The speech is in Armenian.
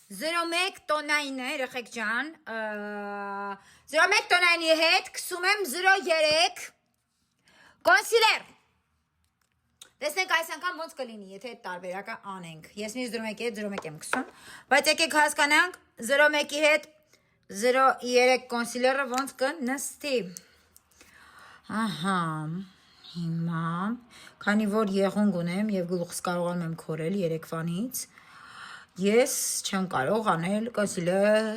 01 տոնային է, երեխեք ջան, 01 տոնայինի հետ կսում եմ 03 կոնսիլեր, տեսնենք այս անգամ ոնց կլինի, եթե այդ տարբերակը անենք, ես միշտ 01-ի հետ 01 եմ կսում, բայց եկեք հասկանանք 01-ի հետ 03 կոնսիլերը ոնց կնստի, ահա, հիմա, քանի որ եղունգ ունեմ և գլուխս կարողանում եմ քորել երեկվանից, ես չեմ կարող անել կոնսիլեր